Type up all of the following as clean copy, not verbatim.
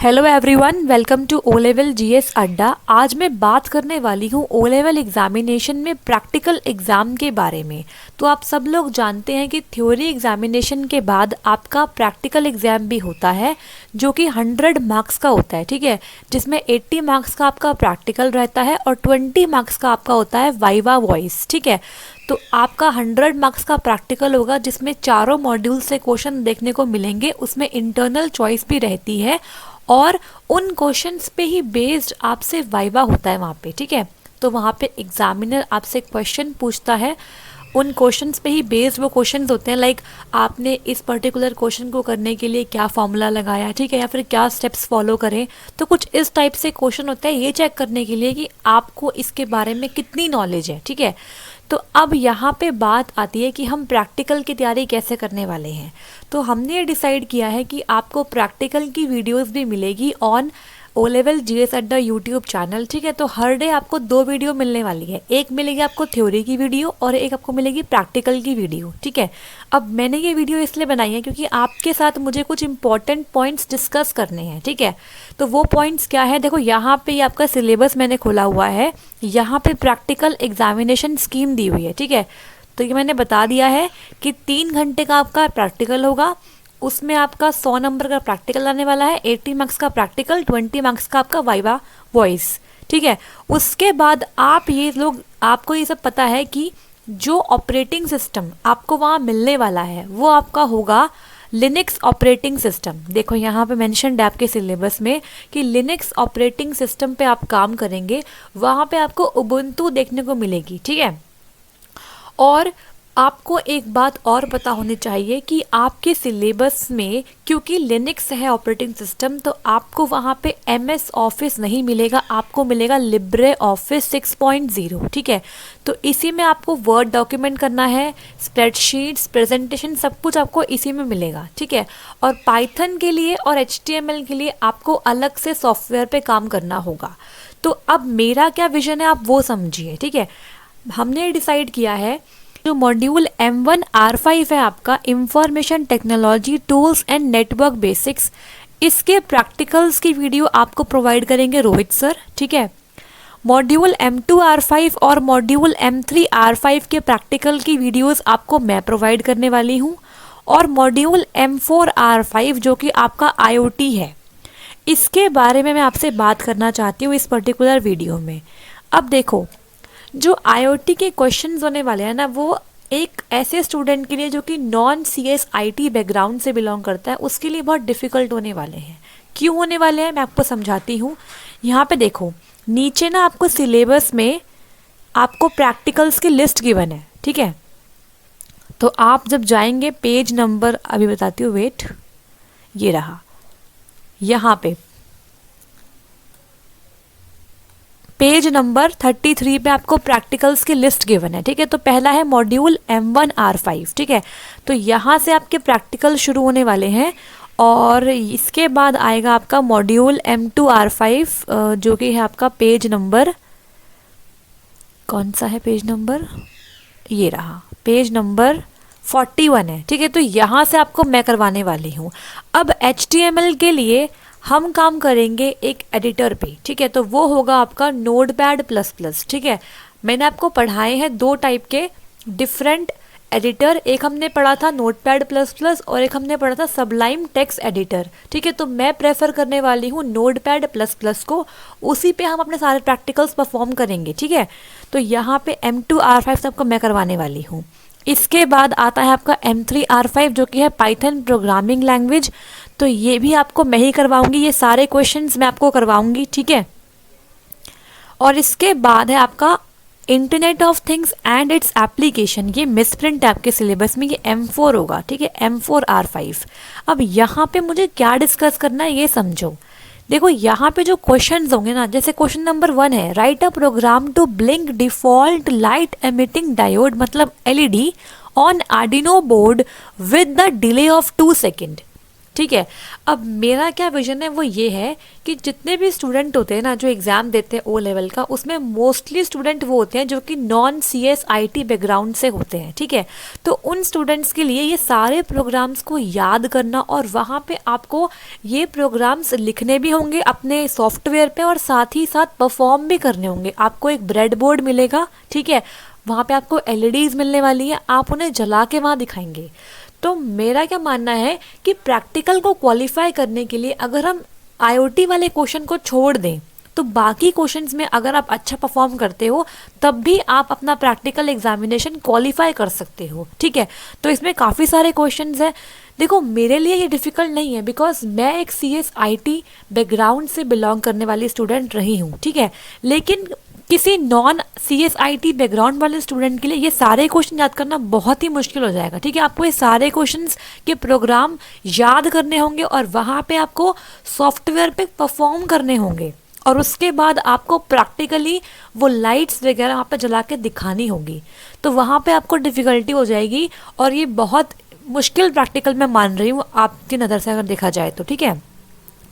Hello everyone, welcome to O level GS Adda. आज मैं बात करने वाली हूँ ओ लेवल एग्जामिनेशन में प्रैक्टिकल एग्ज़ाम के बारे में। तो आप सब लोग जानते हैं कि थ्योरी एग्जामिनेशन के बाद आपका प्रैक्टिकल एग्ज़ाम भी होता है जो कि 100 मार्क्स का होता है, ठीक है, जिसमें 80 मार्क्स का आपका प्रैक्टिकल रहता है और 20 मार्क्स का आपका होता है वाइवा वॉइस, ठीक है। तो आपका 100 मार्क्स का प्रैक्टिकल होगा जिसमें चारों मॉड्यूल से क्वेश्चन देखने को मिलेंगे, उसमें इंटरनल चॉइस भी रहती है और उन क्वेश्चंस पे ही बेस्ड आपसे वाइवा होता है वहाँ पे, ठीक है। तो वहाँ पे एग्जामिनर आपसे क्वेश्चन पूछता है, उन क्वेश्चंस पे ही बेस्ड वो क्वेश्चंस होते हैं, लाइक आपने इस पर्टिकुलर क्वेश्चन को करने के लिए क्या फॉर्मूला लगाया, ठीक है, या फिर क्या स्टेप्स फॉलो करें। तो कुछ इस टाइप से क्वेश्चन होता है ये चेक करने के लिए कि आपको इसके बारे में कितनी नॉलेज है, ठीक है। तो अब यहाँ पे बात आती है कि हम प्रैक्टिकल की तैयारी कैसे करने वाले हैं। तो हमने ये डिसाइड किया है कि आपको प्रैक्टिकल की वीडियोस भी मिलेगी ऑन ओ लेवल जीएस अड्डा यूट्यूब चैनल, ठीक है। तो हर डे आपको 2 वीडियो मिलने वाली है, एक मिलेगी आपको थ्योरी की वीडियो और एक आपको मिलेगी प्रैक्टिकल की वीडियो, ठीक है। अब मैंने ये वीडियो इसलिए बनाई है क्योंकि आपके साथ मुझे कुछ इंपॉर्टेंट पॉइंट्स डिस्कस करने हैं, ठीक है। तो वो पॉइंट्स क्या है, देखो यहाँ पे आपका सिलेबस मैंने खोला हुआ है, यहाँ पे प्रैक्टिकल एग्जामिनेशन स्कीम दी हुई है, ठीक है। तो ये मैंने बता दिया है कि 3 घंटे का आपका प्रैक्टिकल होगा, उसमें आपका 100 नंबर का प्रैक्टिकल आने वाला है, 80 मार्क्स का प्रैक्टिकल, 20 मार्क्स का आपका वाइवा वॉइस, ठीक है। उसके बाद आपको ये सब पता है कि जो ऑपरेटिंग सिस्टम आपको वहाँ मिलने वाला है वो आपका होगा लिनक्स ऑपरेटिंग सिस्टम। देखो यहाँ पे मेंशन है आपके सिलेबस में कि लिनक्स ऑपरेटिंग सिस्टम पे आप काम करेंगे, वहाँ पे आपको उबुंटू देखने को मिलेगी, ठीक है। और आपको एक बात और पता होनी चाहिए कि आपके सिलेबस में क्योंकि लिनक्स है ऑपरेटिंग सिस्टम, तो आपको वहाँ पे एमएस ऑफिस नहीं मिलेगा, आपको मिलेगा लिब्रे ऑफिस 6.0, ठीक है। तो इसी में आपको वर्ड डॉक्यूमेंट करना है, स्प्रेडशीट्स, प्रेजेंटेशन, सब कुछ आपको इसी में मिलेगा, ठीक है। और पाइथन के लिए और HTML के लिए आपको अलग से सॉफ्टवेयर पे काम करना होगा। तो अब मेरा क्या विजन है आप वो समझिए, ठीक है। हमने डिसाइड किया है जो मॉड्यूल M1 R5 है आपका information technology tools and network basics, इसके प्रैक्टिकल्स की वीडियो आपको प्रोवाइड करेंगे रोहित सर, ठीक है। मॉड्यूल M2 R5 और मॉड्यूल M3 R5 के प्रैक्टिकल की वीडियोस आपको मैं प्रोवाइड करने वाली हूँ। और मॉड्यूल M4 R5 जो कि आपका IoT है, इसके बारे में मैं आपसे बात करना चाहती हूँ इस पर्टिकुलर वीडियो में। अब देखो, जो IoT के क्वेश्चंस होने वाले हैं ना, वो एक ऐसे स्टूडेंट के लिए जो कि नॉन CS IT बैकग्राउंड से बिलोंग करता है उसके लिए बहुत डिफ़िकल्ट होने वाले हैं। क्यों होने वाले हैं मैं आपको समझाती हूँ। यहाँ पे देखो नीचे ना आपको सिलेबस में आपको प्रैक्टिकल्स की लिस्ट गिवन है, ठीक है। तो आप जब जाएंगे पेज नंबर, अभी बताती हूँ, वेट, ये रहा, यहाँ पे पेज नंबर 33 पे आपको प्रैक्टिकल्स की लिस्ट गिवन है, ठीक है। तो पहला है मॉड्यूल M1 R5, ठीक है। तो यहाँ से आपके प्रैक्टिकल शुरू होने वाले हैं और इसके बाद आएगा आपका मॉड्यूल M2 R5 जो कि है आपका पेज नंबर, कौन सा है पेज नंबर, ये रहा, पेज नंबर 41 है, ठीक है। तो यहाँ से आपको मैं करवाने वाली हूँ। अब HTML के लिए हम काम करेंगे एक एडिटर पे, ठीक है। तो वो होगा आपका Notepad++, ठीक है। मैंने आपको पढ़ाए हैं 2 टाइप के डिफरेंट एडिटर, एक हमने पढ़ा था Notepad++ और एक हमने पढ़ा था Sublime टेक्स्ट एडिटर, ठीक है। तो मैं प्रेफर करने वाली हूँ Notepad++ को, उसी पे हम अपने सारे प्रैक्टिकल्स परफॉर्म करेंगे, ठीक है। तो यहाँ पे M2 R5 सबको मैं करवाने वाली हूँ। इसके बाद आता है आपका M3 R5 जो कि है पाइथन प्रोग्रामिंग लैंग्वेज, तो ये भी आपको मैं ही करवाऊंगी, ये सारे क्वेश्चंस मैं आपको करवाऊंगी, ठीक है। और इसके बाद है आपका internet of things and its application, ये मिसप्रिंट है आपके सिलेबस में, ये M4 होगा, ठीक है, M4 R5। अब यहाँ पे मुझे क्या डिस्कस करना है ये समझो। देखो यहाँ पे जो क्वेश्चंस होंगे ना, जैसे क्वेश्चन नंबर 1 है, write a program to blink default light emitting diode मतलब LED on Arduino board with the delay of 2 second. ठीक है। अब मेरा क्या विजन है वो ये है कि जितने भी स्टूडेंट होते हैं ना जो एग्ज़ाम देते हैं ओ लेवल का, उसमें मोस्टली स्टूडेंट वो होते हैं जो कि नॉन CSIT बैकग्राउंड से होते हैं, ठीक है। तो उन स्टूडेंट्स के लिए ये सारे प्रोग्राम्स को याद करना, और वहाँ पे आपको ये प्रोग्राम्स लिखने भी होंगे अपने सॉफ्टवेयर पे, और साथ ही साथ परफॉर्म भी करने होंगे। आपको एक ब्रेड बोर्ड मिलेगा, ठीक है, वहाँ पे आपको LEDs मिलने वाली है, आप उन्हें जला के वहाँ दिखाएंगे। तो मेरा क्या मानना है कि प्रैक्टिकल को क्वालिफाई करने के लिए अगर हम IoT वाले क्वेश्चन को छोड़ दें तो बाकी क्वेश्चंस में अगर आप अच्छा परफॉर्म करते हो तब भी आप अपना प्रैक्टिकल एग्जामिनेशन क्वालिफाई कर सकते हो, ठीक है। तो इसमें काफ़ी सारे क्वेश्चंस हैं। देखो मेरे लिए ये डिफ़िकल्ट नहीं है, बिकॉज मैं एक CSIT बैकग्राउंड से बिलोंग करने वाली स्टूडेंट रही हूँ, ठीक है। लेकिन किसी नॉन CSIT बैकग्राउंड वाले स्टूडेंट के लिए ये सारे क्वेश्चन याद करना बहुत ही मुश्किल हो जाएगा, ठीक है। आपको ये सारे क्वेश्चंस के प्रोग्राम याद करने होंगे और वहाँ पे आपको सॉफ्टवेयर पे परफॉर्म करने होंगे, और उसके बाद आपको प्रैक्टिकली वो लाइट्स वगैरह वहाँ पे जला के दिखानी होगी। तो वहाँ पे आपको डिफ़िकल्टी हो जाएगी, और ये बहुत मुश्किल प्रैक्टिकल मैं मान रही हूँ आपकी नज़र से अगर देखा जाए तो, ठीक है।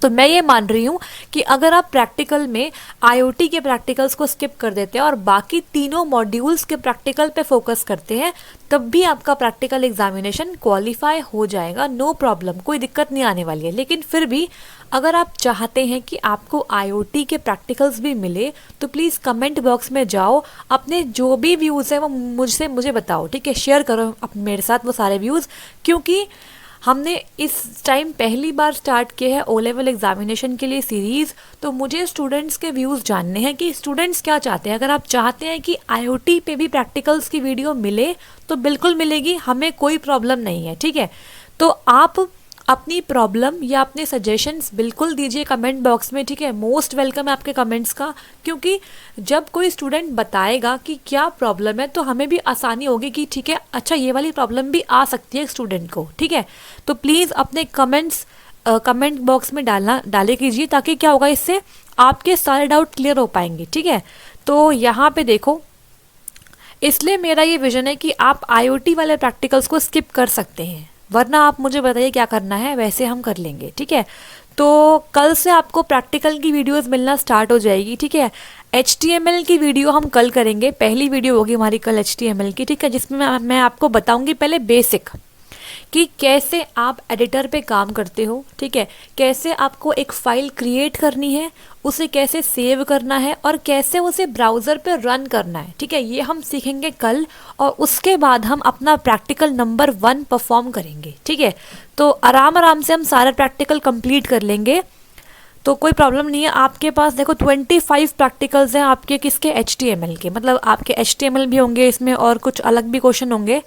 तो मैं ये मान रही हूँ कि अगर आप प्रैक्टिकल में IoT के प्रैक्टिकल्स को स्किप कर देते हैं और बाकी तीनों मॉड्यूल्स के प्रैक्टिकल पे फोकस करते हैं, तब भी आपका प्रैक्टिकल एग्जामिनेशन क्वालिफाई हो जाएगा, नो प्रॉब्लम, कोई दिक्कत नहीं आने वाली है। लेकिन फिर भी अगर आप चाहते हैं कि आपको IoT के प्रैक्टिकल्स भी मिले तो प्लीज़ कमेंट बॉक्स में जाओ, अपने जो भी व्यूज़ हैं वो मुझे बताओ, ठीक है। शेयर करो मेरे साथ वो सारे व्यूज़, क्योंकि हमने इस टाइम पहली बार स्टार्ट किया है ओ लेवल एग्जामिनेशन के लिए सीरीज़। तो मुझे स्टूडेंट्स के व्यूज़ जानने हैं कि स्टूडेंट्स क्या चाहते हैं। अगर आप चाहते हैं कि IoT पे भी प्रैक्टिकल्स की वीडियो मिले तो बिल्कुल मिलेगी, हमें कोई प्रॉब्लम नहीं है, ठीक है। तो आप अपनी प्रॉब्लम या अपने सजेशंस बिल्कुल दीजिए कमेंट बॉक्स में, ठीक है। मोस्ट वेलकम है आपके कमेंट्स का, क्योंकि जब कोई स्टूडेंट बताएगा कि क्या प्रॉब्लम है तो हमें भी आसानी होगी कि ठीक है, अच्छा ये वाली प्रॉब्लम भी आ सकती है स्टूडेंट को, ठीक है। तो प्लीज़ अपने कमेंट्स कमेंट बॉक्स में डाले कीजिए, ताकि क्या होगा, इससे आपके सारे डाउट क्लियर हो पाएंगे, ठीक है। तो यहाँ पे देखो, इसलिए मेरा ये विजन है कि आप IoT वाले प्रैक्टिकल्स को स्किप कर सकते हैं, वरना आप मुझे बताइए क्या करना है, वैसे हम कर लेंगे, ठीक है। तो कल से आपको प्रैक्टिकल की वीडियोस मिलना स्टार्ट हो जाएगी, ठीक है। HTML की वीडियो हम कल करेंगे, पहली वीडियो होगी हमारी कल HTML की, ठीक है, जिसमें मैं आपको बताऊंगी पहले बेसिक कि कैसे आप एडिटर पे काम करते हो, ठीक है, कैसे आपको एक फ़ाइल क्रिएट करनी है, उसे कैसे सेव करना है और कैसे उसे ब्राउज़र पे रन करना है, ठीक है। ये हम सीखेंगे कल, और उसके बाद हम अपना प्रैक्टिकल नंबर 1 परफॉर्म करेंगे, ठीक है। तो आराम से हम सारा प्रैक्टिकल कंप्लीट कर लेंगे, तो कोई प्रॉब्लम नहीं है। आपके पास देखो 25 प्रैक्टिकल्स हैं आपके, किसके, HTML के, मतलब आपके HTML भी होंगे इसमें और कुछ अलग भी क्वेश्चन होंगे।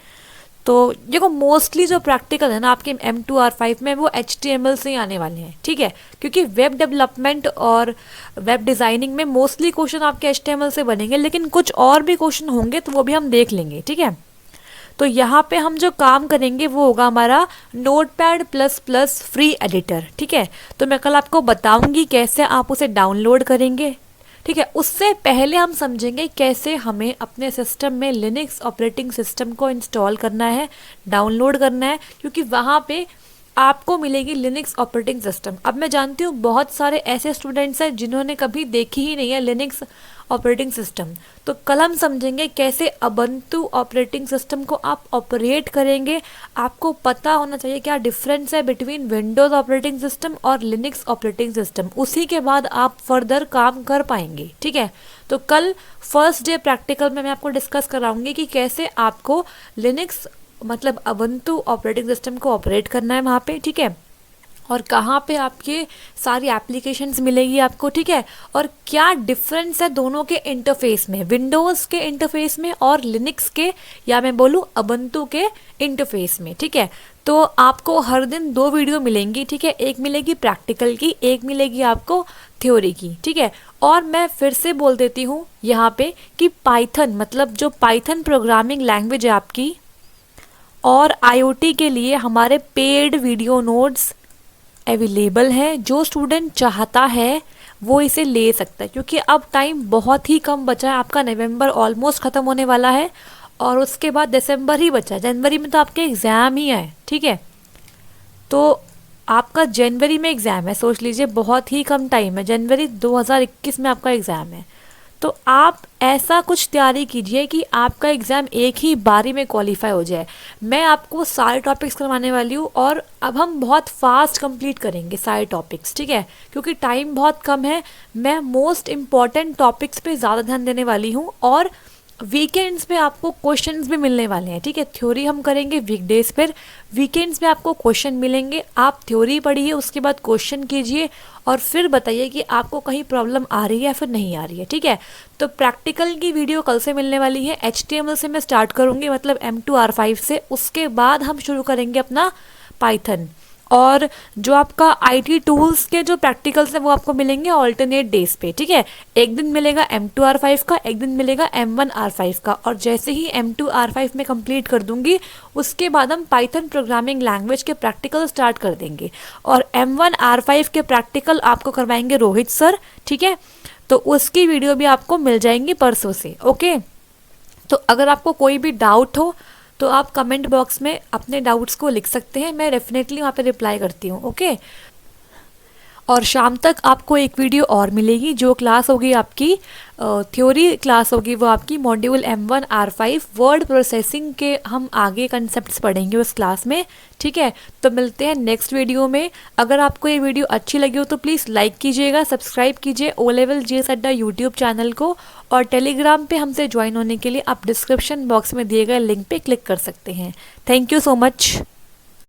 तो देखो मोस्टली जो प्रैक्टिकल है ना आपके M2R5 में वो HTML से ही आने वाले हैं, ठीक है, क्योंकि वेब डेवलपमेंट और वेब डिज़ाइनिंग में मोस्टली क्वेश्चन आपके HTML से बनेंगे, लेकिन कुछ और भी क्वेश्चन होंगे तो वो भी हम देख लेंगे, ठीक है। तो यहाँ पे हम जो काम करेंगे वो होगा हमारा Notepad++ फ्री एडिटर, ठीक है। तो मैं कल आपको बताऊंगी कैसे आप उसे डाउनलोड करेंगे, ठीक है। उससे पहले हम समझेंगे कैसे हमें अपने सिस्टम में लिनक्स ऑपरेटिंग सिस्टम को इंस्टॉल करना है, डाउनलोड करना है, क्योंकि वहाँ पे आपको मिलेगी लिनक्स ऑपरेटिंग सिस्टम। अब मैं जानती हूँ बहुत सारे ऐसे स्टूडेंट्स हैं जिन्होंने कभी देखी ही नहीं है लिनक्स ऑपरेटिंग सिस्टम। तो कल हम समझेंगे कैसे ubuntu ऑपरेटिंग सिस्टम को आप ऑपरेट करेंगे। आपको पता होना चाहिए क्या डिफरेंस है बिटवीन विंडोज़ ऑपरेटिंग सिस्टम और लिनक्स ऑपरेटिंग सिस्टम, उसी के बाद आप फर्दर काम कर पाएंगे, ठीक है। तो कल फर्स्ट डे प्रैक्टिकल में मैं आपको डिस्कस कराऊंगी कि कैसे आपको लिनक्स मतलब ubuntu ऑपरेटिंग सिस्टम को ऑपरेट करना है वहाँ पे, ठीक है, और कहाँ पे आपके सारी एप्लीकेशंस मिलेगी आपको, ठीक है, और क्या डिफरेंस है दोनों के इंटरफेस में, विंडोज़ के इंटरफेस में और लिनक्स के, या मैं बोलूँ ubuntu के इंटरफेस में, ठीक है। तो आपको हर दिन 2 वीडियो मिलेंगी, ठीक है, एक मिलेगी प्रैक्टिकल की, एक मिलेगी आपको थ्योरी की, ठीक है। और मैं फिर से बोल देती हूँ यहाँ पे कि पाइथन मतलब जो पाइथन प्रोग्रामिंग लैंग्वेज है आपकी, और IoT के लिए हमारे पेड वीडियो नोट्स अवेलेबल है। जो स्टूडेंट चाहता है वो इसे ले सकता है, क्योंकि अब टाइम बहुत ही कम बचा है, आपका नवंबर ऑलमोस्ट ख़त्म होने वाला है और उसके बाद दिसंबर ही बचा है, जनवरी में तो आपके एग्ज़ाम ही है, ठीक है। तो आपका जनवरी में एग्ज़ाम है, सोच लीजिए बहुत ही कम टाइम है, जनवरी 2021 में आपका एग्ज़ाम है। तो आप ऐसा कुछ तैयारी कीजिए कि आपका एग्ज़ाम एक ही बारी में क्वालिफाई हो जाए। मैं आपको सारे टॉपिक्स करवाने वाली हूँ और अब हम बहुत फास्ट कंप्लीट करेंगे सारे टॉपिक्स, ठीक है, क्योंकि टाइम बहुत कम है। मैं मोस्ट इम्पॉर्टेंट टॉपिक्स पे ज़्यादा ध्यान देने वाली हूँ और वीकेंड्स पे आपको क्वेश्चंस भी मिलने वाले हैं, ठीक है। थ्योरी हम करेंगे वीकडेज पर, वीकेंड्स में आपको क्वेश्चन मिलेंगे। आप थ्योरी पढ़िए, उसके बाद क्वेश्चन कीजिए और फिर बताइए कि आपको कहीं प्रॉब्लम आ रही है या फिर नहीं आ रही है, ठीक है। तो प्रैक्टिकल की वीडियो कल से मिलने वाली है। HTML से मैं स्टार्ट करूँगी, मतलब M2R5 से। उसके बाद हम शुरू करेंगे अपना पाइथन। और जो आपका IT टूल्स के जो प्रैक्टिकल्स हैं वो आपको मिलेंगे ऑल्टरनेट डेज पे, ठीक है। एक दिन मिलेगा M2R5 का, एक दिन मिलेगा M1R5 का। और जैसे ही M2R5 में कंप्लीट कर दूंगी उसके बाद हम पाइथन प्रोग्रामिंग लैंग्वेज के प्रैक्टिकल स्टार्ट कर देंगे। और M1R5 के प्रैक्टिकल आपको करवाएंगे रोहित सर, ठीक है। तो उसकी वीडियो भी आपको मिल जाएंगी परसों से, ओके। तो अगर आपको कोई भी डाउट हो तो आप कमेंट बॉक्स में अपने डाउट्स को लिख सकते हैं, मैं डेफिनेटली वहाँ पे रिप्लाई करती हूँ, ओके। और शाम तक आपको एक वीडियो और मिलेगी, जो क्लास होगी आपकी थ्योरी क्लास होगी, वो आपकी मॉड्यूल M1R5 वर्ड प्रोसेसिंग के हम आगे कंसेप्ट्स पढ़ेंगे उस क्लास में, ठीक है। तो मिलते हैं नेक्स्ट वीडियो में। अगर आपको ये वीडियो अच्छी लगी हो तो प्लीज़ लाइक कीजिएगा, सब्सक्राइब कीजिए O Level GS अड्डा यूट्यूब चैनल को। और टेलीग्राम पे हमसे ज्वाइन होने के लिए आप डिस्क्रिप्शन बॉक्स में दिए गए लिंक पे क्लिक कर सकते हैं। Thank you so much.